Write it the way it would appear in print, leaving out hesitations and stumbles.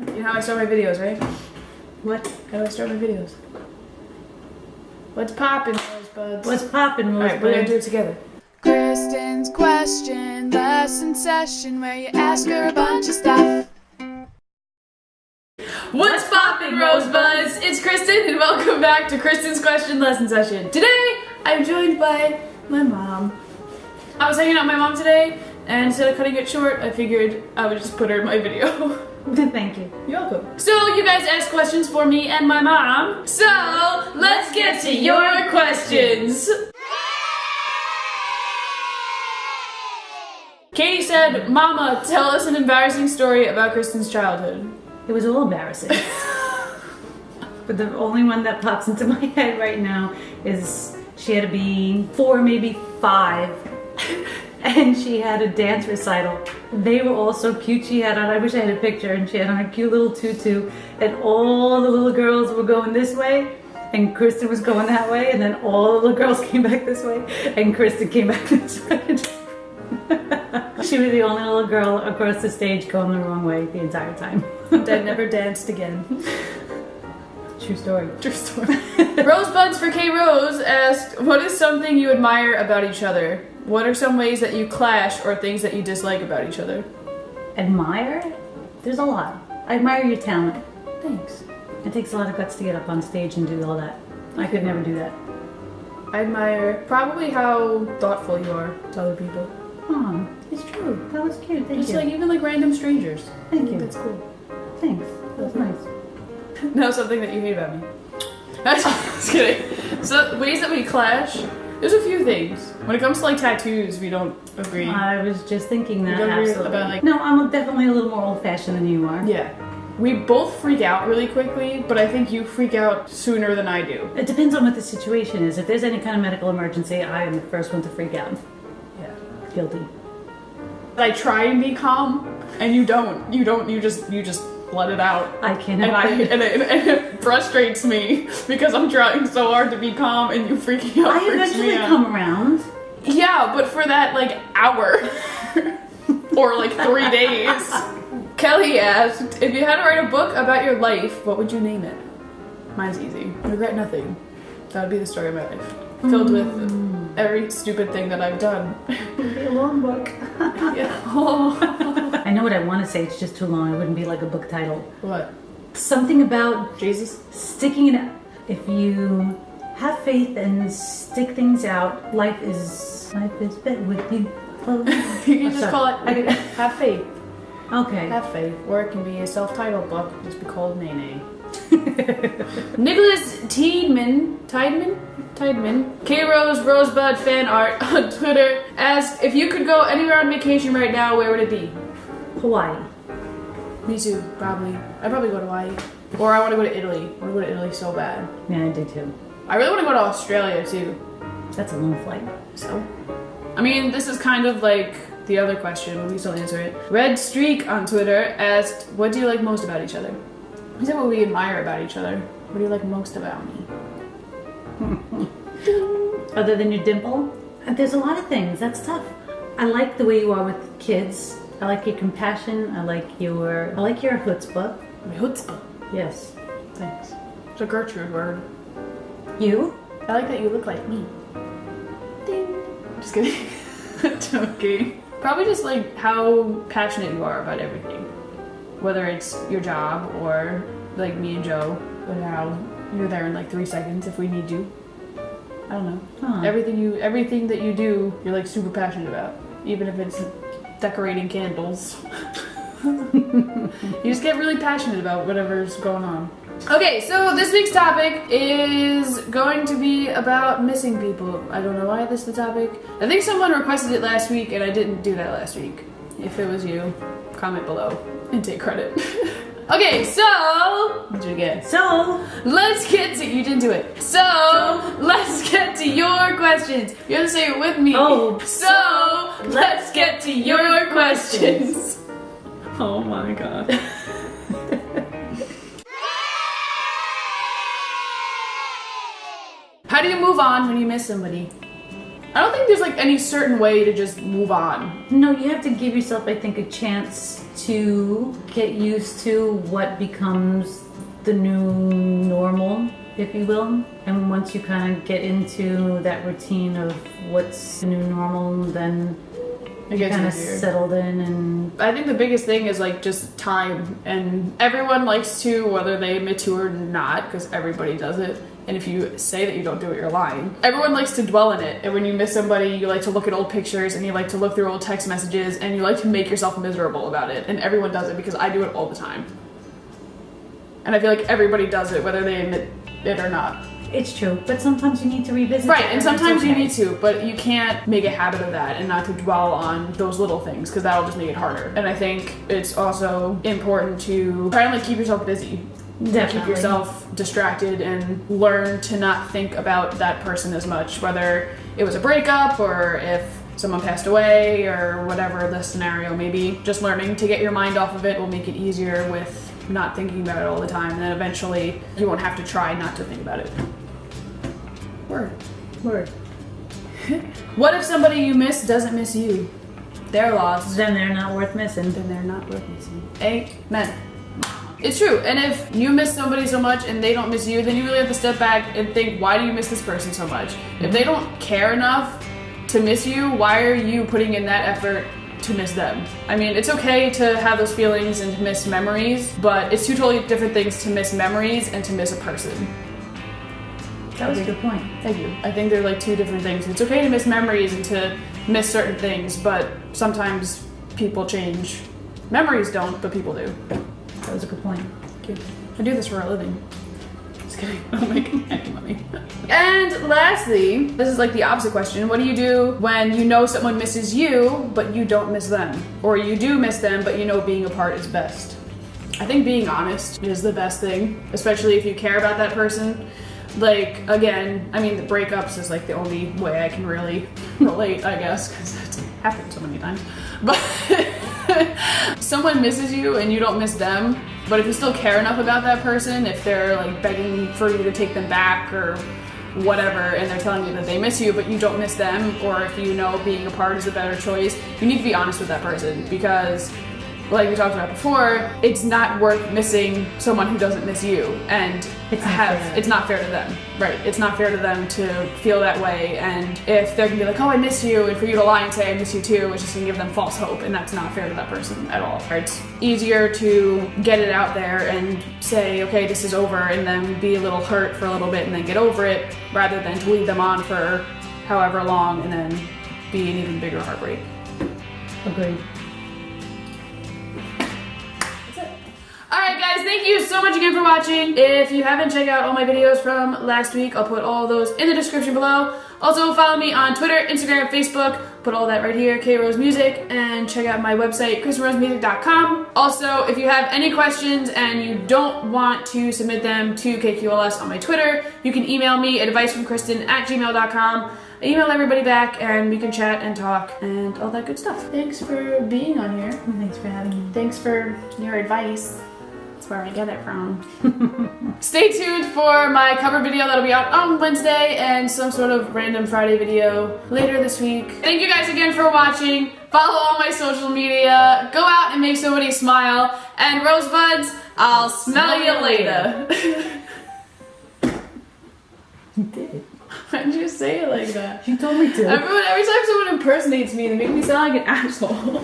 You know how I start my videos, right? What? How do I start my videos? What's poppin', Rosebuds? What's poppin', Rosebuds? Alright, we're gonna do it together. Kristin's question lesson session where you ask her a bunch of stuff. What's poppin', Rosebuds? It's Kristin and welcome back to Kristin's question lesson session. Today, I'm joined by my mom. I was hanging out with my mom today, and instead of cutting it short, I figured I would just put her in my video. Thank you. You're welcome. So you guys asked questions for me and my mom. So let's get to your questions. Katie said, Mama, tell us an embarrassing story about Kristin's childhood. It was all embarrassing. But the only one that pops into my head right now is she had to be 4, maybe 5. And she had a dance recital. They were all so cute. She had on, I wish I had a picture, and she had on a cute little tutu, and all the little girls were going this way, and Kristin was going that way, and then all the little girls came back this way, and Kristin came back this way. She was the only little girl across the stage going the wrong way the entire time. Dad never danced again. True story. True story. Rosebuds for K Rose asked, what is something you admire about each other? What are some ways that you clash or things that you dislike about each other? Admire? There's a lot. I admire your talent. Thanks. It takes a lot of guts to get up on stage and do all that. I could never do that. I admire probably how thoughtful you are to other people. Oh, it's true. That was cute. Thank Just you. like even like random strangers. Thank you. That's cool. Thanks. That was nice. Now something that you hate about me. Just kidding. So ways that we clash. There's a few things. When it comes to like tattoos, we don't agree. I was just thinking that. You don't agree Absolutely. about, like- No, I'm definitely a little more old-fashioned than you are. Yeah. We both freak out really quickly, but I think you freak out sooner than I do. It depends on what the situation is. If there's any kind of medical emergency, I am the first one to freak out. Yeah. Guilty. I try and be calm, and you don't. You just let it out. I can't. And it frustrates me because I'm trying so hard to be calm, and you freaking out. I eventually come around. Yeah, but for that like hour or like 3 days. Kelly asked, if you had to write a book about your life, what would you name it? Mine's easy. Regret nothing. That would be the story of my life. Filled with every stupid thing that I've done. It'd be a long book. Yeah. Oh. I know what I want to say. It's just too long. It wouldn't be like a book title. What? Something about Jesus? sticking it out. If you have faith and stick things out, life is better with you. Oh. You can just call it Have Faith. Okay. Have Faith. Or it can be a self-titled book. Just be called Nene. Nicholas Tiedman, K Rose Rosebud fan art on Twitter asked, if you could go anywhere on vacation right now, where would it be? Hawaii. Me too, probably. I'd probably go to Hawaii. Or I want to go to Italy. I want to go to Italy so bad. Yeah, I do too. I really want to go to Australia too. That's a long flight. So, I mean, this is kind of like the other question, but we still answer it. Red Streak on Twitter asked, what do you like most about each other? He said what we admire about each other. What do you like most about me? Other than your dimple? There's a lot of things. That's tough. I like the way you are with kids. I like your compassion. I like your chutzpah. My chutzpah. Yes. Thanks. It's a Gertrude word. You? I like that you look like me. Ding. Just kidding. Joking. Probably just like how passionate you are about everything. Whether it's your job or like me and Joe, but how you're there in like 3 seconds if we need you. I don't know. Huh. Everything that you do, you're like super passionate about. Even if it's decorating candles. You just get really passionate about whatever's going on. Okay, so this week's topic is going to be about missing people. I don't know why this is the topic. I think someone requested it last week and I didn't do that last week. If it was you, comment below and take credit. Okay, so let's do it again. So Let's get to you didn't do it. So let's get to your questions. You have to say it with me. Oh. So let's get to your questions. Oh my god. How do you move on when you miss somebody? I don't think there's like any certain way to just move on. No, you have to give yourself, I think, a chance to get used to what becomes the new normal, if you will. And once you kind of get into that routine of what's the new normal, then It you're gets kind of easier. settled in. And I think the biggest thing is like just time, and everyone likes to, whether they admit to or not, because everybody does it. And if you say that you don't do it, you're lying. Everyone likes to dwell in it. And when you miss somebody, you like to look at old pictures and you like to look through old text messages and you like to make yourself miserable about it. And everyone does it because I do it all the time. And I feel like everybody does it, whether they admit it or not. it's true, but sometimes you need to revisit Right, that, and sometimes you it's okay. need to, but you can't make a habit of that and not to dwell on those little things because that'll just make it harder. And I think it's also important to try and like keep yourself busy. Definitely. Keep yourself distracted and learn to not think about that person as much, whether it was a breakup or if someone passed away or whatever the scenario may be. Just learning to get your mind off of it will make it easier with not thinking about it all the time, and then eventually you won't have to try not to think about it. Word. What if somebody you miss doesn't miss you? They're lost. Then they're not worth missing. Then they're not worth missing. Amen. It's true. And if you miss somebody so much and they don't miss you, then you really have to step back and think, why do you miss this person so much? If they don't care enough to miss you, why are you putting in that effort to miss them? I mean, it's okay to have those feelings and to miss memories, but it's two totally different things to miss memories and to miss a person. That was a good point. Thank you. I think they're like two different things. It's okay to miss memories and to miss certain things, but sometimes people change. Memories don't, but people do. That was a good point. Thank you. I do this for a living. Just kidding. I don't make any money. And lastly, this is like the opposite question. What do you do when you know someone misses you, but you don't miss them? Or you do miss them, but you know being apart is best? I think being honest is the best thing, especially if you care about that person. Like, again, I mean, the breakups is like the only way I can really relate, I guess, because it's happened so many times. But someone misses you and you don't miss them, but if you still care enough about that person, if they're like begging for you to take them back or whatever, and they're telling you that they miss you, but you don't miss them, or if you know being apart is a better choice, you need to be honest with that person, because like we talked about before, it's not worth missing someone who doesn't miss you, and it's not fair to them. Right, it's not fair to them to feel that way, and if they're gonna be like, oh, I miss you, and for you to lie and say I miss you too, it's just gonna give them false hope, and that's not fair to that person at all. It's easier to get it out there and say, okay, this is over, and then be a little hurt for a little bit and then get over it, rather than to leave them on for however long and then be an even bigger heartbreak. Agreed. Alright guys, thank you so much again for watching. If you haven't checked out all my videos from last week, I'll put all those in the description below. Also follow me on Twitter, Instagram, Facebook, put all that right here, K-Rose Music, and check out my website, KristinRoseMusic.com. Also, if you have any questions and you don't want to submit them to KQLS on my Twitter, you can email me at advicefromkristen@gmail.com. I email everybody back and we can chat and talk and all that good stuff. Thanks for being on here. Thanks for having me. Thanks for your advice. That's where I get it from. Stay tuned for my cover video that'll be out on Wednesday and some sort of random Friday video later this week. Thank you guys again for watching. Follow all my social media. Go out and make somebody smile. And Rosebuds, I'll smell you later. You did. Why'd you say it like that? You told me to. Every time someone impersonates me, they make me sound like an asshole.